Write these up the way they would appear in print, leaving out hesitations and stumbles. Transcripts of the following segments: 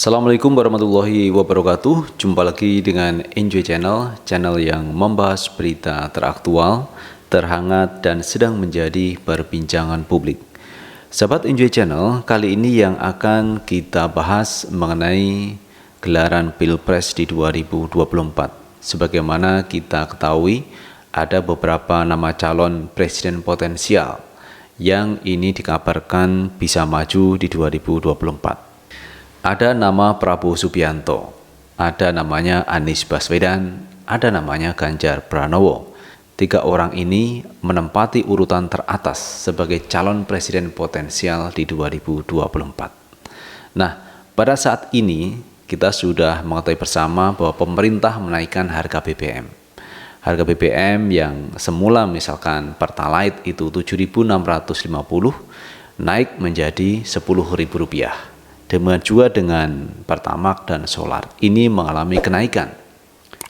Assalamualaikum warahmatullahi wabarakatuh. Jumpa lagi dengan Enjoy Channel, channel yang membahas berita teraktual, terhangat, dan sedang menjadi perbincangan publik. Sahabat Enjoy Channel, kali ini yang akan kita bahas mengenai gelaran Pilpres di 2024. Sebagaimana kita ketahui, ada beberapa nama calon presiden potensial yang ini dikabarkan bisa maju di 2024. Ada nama Prabowo Subianto, ada namanya Anies Baswedan, ada namanya Ganjar Pranowo. Tiga orang ini menempati urutan teratas sebagai calon presiden potensial di 2024. Nah, pada saat ini kita sudah mengetahui bersama bahwa pemerintah menaikkan harga BBM. Harga BBM yang semula misalkan Pertalite itu 7.650 naik menjadi Rp10.000. Demikian juga dengan Pertamax dan solar ini mengalami kenaikan.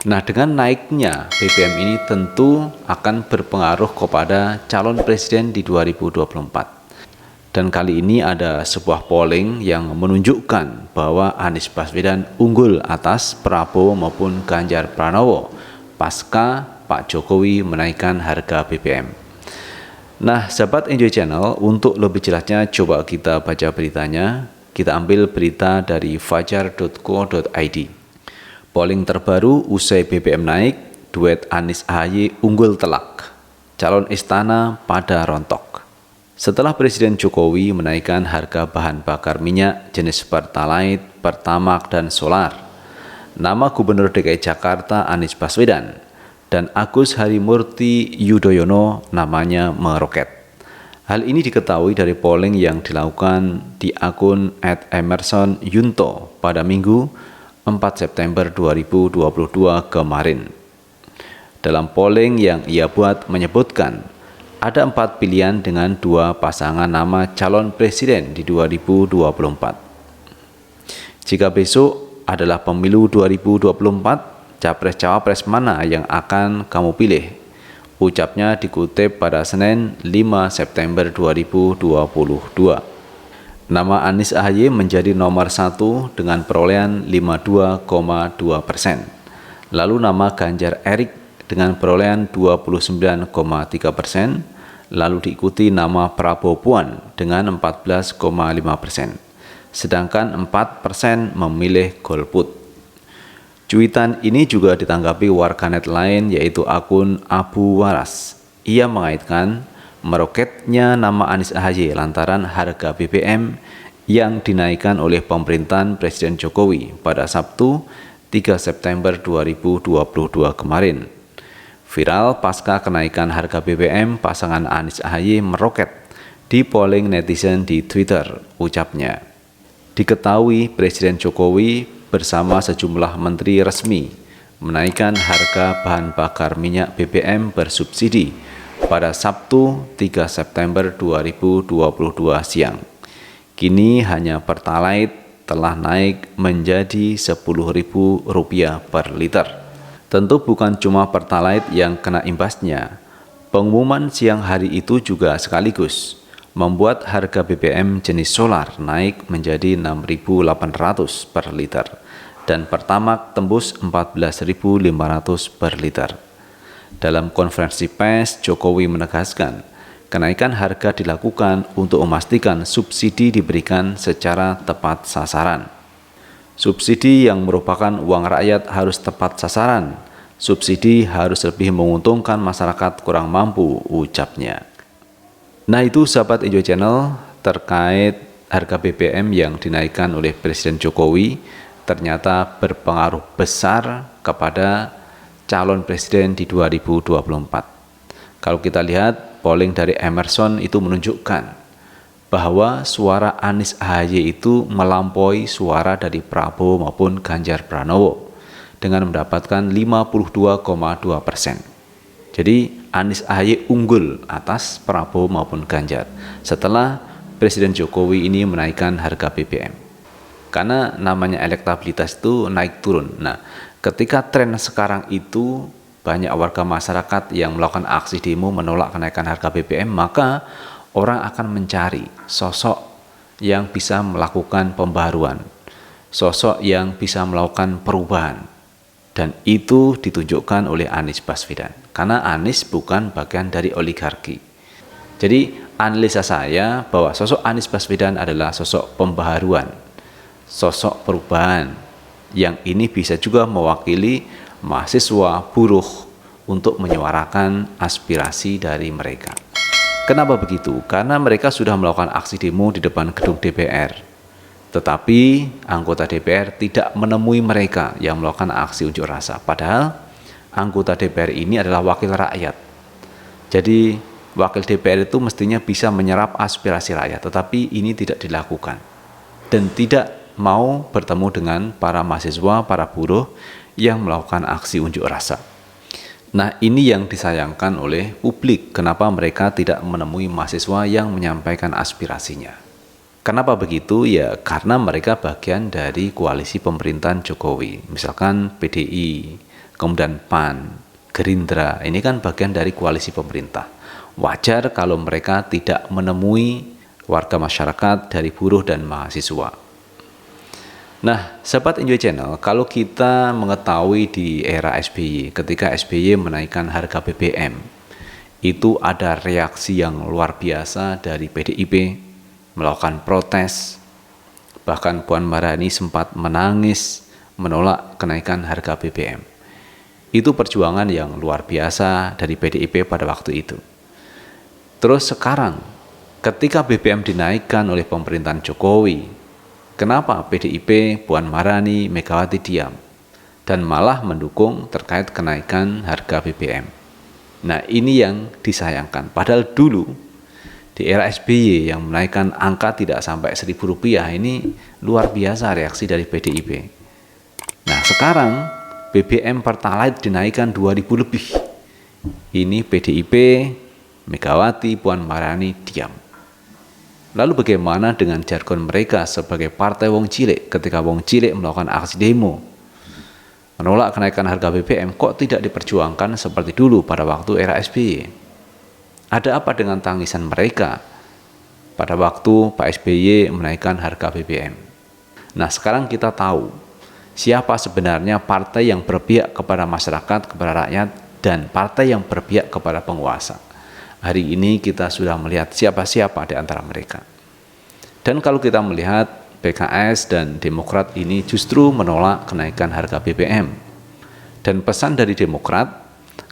Nah, dengan naiknya BBM ini tentu akan berpengaruh kepada calon presiden di 2024. Dan kali ini ada sebuah polling yang menunjukkan bahwa Anies Baswedan unggul atas Prabowo maupun Ganjar Pranowo pasca Pak Jokowi menaikkan harga BBM. Nah, sahabat Enjoy Channel, untuk lebih jelasnya coba kita baca beritanya. Kita ambil berita dari fajar.co.id. Polling terbaru usai BBM naik, duet Anies AHY unggul telak. Calon istana pada rontok. Setelah Presiden Jokowi menaikkan harga bahan bakar minyak jenis Pertalite, Pertamax, dan solar, nama Gubernur DKI Jakarta Anies Baswedan dan Agus Harimurti Yudhoyono namanya meroket. Hal ini diketahui dari polling yang dilakukan di akun @emersonyunto pada Minggu 4 September 2022 kemarin. Dalam polling yang ia buat menyebutkan ada 4 pilihan dengan 2 pasangan nama calon presiden di 2024. Jika besok adalah pemilu 2024, capres-cawapres mana yang akan kamu pilih? Ucapnya dikutip pada Senin 5 September 2022. Nama Anies AHY menjadi nomor 1 dengan perolehan 52,2%. Lalu nama Ganjar Erik dengan perolehan 29,3%. Lalu diikuti nama Prabowo Puan dengan 14,5%. Sedangkan 4% memilih golput. Cuitan ini juga ditanggapi warganet lain yaitu akun Abu Waras. Ia mengaitkan meroketnya nama Anies AHY lantaran harga BBM yang dinaikkan oleh pemerintahan Presiden Jokowi pada Sabtu 3 September 2022 kemarin. Viral pasca kenaikan harga BBM, pasangan Anies AHY meroket di polling netizen di Twitter, ucapnya. Diketahui Presiden Jokowi bersama sejumlah menteri resmi menaikkan harga bahan bakar minyak BBM bersubsidi pada Sabtu 3 September 2022 siang. Kini hanya Pertalite telah naik menjadi Rp10.000 per liter. Tentu bukan cuma Pertalite yang kena imbasnya. Pengumuman siang hari itu juga sekaligus membuat harga BBM jenis solar naik menjadi Rp6.800 per liter dan Pertamax tembus Rp14.500 per liter. Dalam konferensi pers, Jokowi menegaskan kenaikan harga dilakukan untuk memastikan subsidi diberikan secara tepat sasaran. Subsidi yang merupakan uang rakyat harus tepat sasaran. Subsidi harus lebih menguntungkan masyarakat kurang mampu, ucapnya. Nah, itu sahabat Enjoy Channel terkait harga BBM yang dinaikkan oleh Presiden Jokowi ternyata berpengaruh besar kepada calon presiden di 2024. Kalau kita lihat polling dari Emerson itu menunjukkan bahwa suara Anies AHY itu melampaui suara dari Prabowo maupun Ganjar Pranowo dengan mendapatkan 52,2%. Jadi Anies AHY unggul atas Prabowo maupun Ganjar setelah Presiden Jokowi ini menaikkan harga BBM. Karena namanya elektabilitas itu naik turun. Nah, ketika tren sekarang itu banyak warga masyarakat yang melakukan aksi demo menolak kenaikan harga BBM, maka orang akan mencari sosok yang bisa melakukan pembaruan, sosok yang bisa melakukan perubahan. Dan itu ditunjukkan oleh Anies Baswedan. Karena Anies bukan bagian dari oligarki. Jadi analisa saya bahwa sosok Anies Baswedan adalah sosok pembaharuan, sosok perubahan, yang ini bisa juga mewakili mahasiswa, buruh untuk menyuarakan aspirasi dari mereka. Kenapa begitu? Karena mereka sudah melakukan aksi demo di depan gedung DPR. Tetapi anggota DPR tidak menemui mereka yang melakukan aksi unjuk rasa. Padahal anggota DPR ini adalah wakil rakyat. Jadi wakil DPR itu mestinya bisa menyerap aspirasi rakyat, tetapi ini tidak dilakukan. Dan tidak mau bertemu dengan para mahasiswa, para buruh yang melakukan aksi unjuk rasa. Nah, ini yang disayangkan oleh publik. Kenapa mereka tidak menemui mahasiswa yang menyampaikan aspirasinya? Kenapa begitu? Ya karena mereka bagian dari koalisi pemerintahan Jokowi. Misalkan PDI, kemudian PAN, Gerindra, ini kan bagian dari koalisi pemerintah. Wajar kalau mereka tidak menemui warga masyarakat dari buruh dan mahasiswa. Nah, sahabat Enjoy Channel, kalau kita mengetahui di era SBY, ketika SBY menaikkan harga BBM, itu ada reaksi yang luar biasa dari PDIP, melakukan protes. Bahkan Puan Maharani sempat menangis menolak kenaikan harga BBM. Itu perjuangan yang luar biasa dari PDIP pada waktu itu. Terus sekarang ketika BBM dinaikkan oleh pemerintahan Jokowi, kenapa PDIP, Puan Maharani, Megawati diam dan malah mendukung terkait kenaikan harga BBM? Nah, ini yang disayangkan. Padahal dulu di era SBY yang menaikkan angka tidak sampai Rp1.000, ini luar biasa reaksi dari PDIP. Nah, sekarang BBM Pertalite dinaikkan Rp2.000 lebih. Ini PDIP, Megawati, Puan Maharani diam. Lalu bagaimana dengan jargon mereka sebagai partai wong cilik ketika wong cilik melakukan aksi demo menolak kenaikan harga BBM, kok tidak diperjuangkan seperti dulu pada waktu era SBY? Ada apa dengan tangisan mereka pada waktu Pak SBY menaikkan harga BBM? Nah, sekarang kita tahu siapa sebenarnya partai yang berpihak kepada masyarakat, kepada rakyat, dan partai yang berpihak kepada penguasa. Hari ini kita sudah melihat siapa-siapa di antara mereka. Dan kalau kita melihat PKS dan Demokrat ini justru menolak kenaikan harga BBM. Dan pesan dari Demokrat,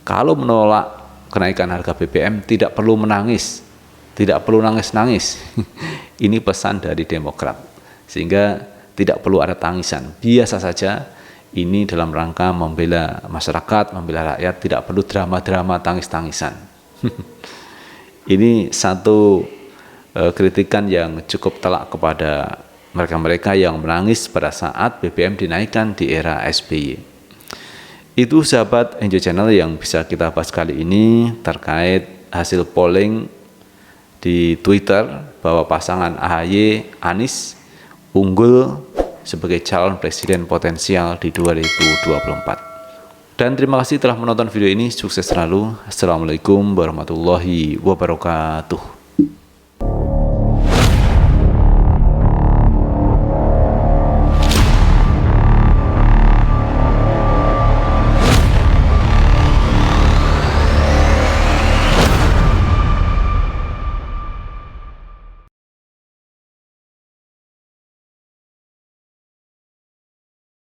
kalau menolak kenaikan harga BBM tidak perlu menangis, tidak perlu nangis-nangis. Ini pesan dari Demokrat, sehingga tidak perlu ada tangisan, biasa saja. Ini dalam rangka membela masyarakat, membela rakyat, tidak perlu drama-drama tangis-tangisan. Ini satu kritikan yang cukup telak kepada mereka-mereka yang menangis pada saat BBM dinaikkan di era SBY. Itu sahabat Enjoy Channel yang bisa kita bahas kali ini terkait hasil polling di Twitter bahwa pasangan AHY Anies unggul sebagai calon presiden potensial di 2024. Dan terima kasih telah menonton video ini. Sukses selalu. Assalamualaikum warahmatullahi wabarakatuh.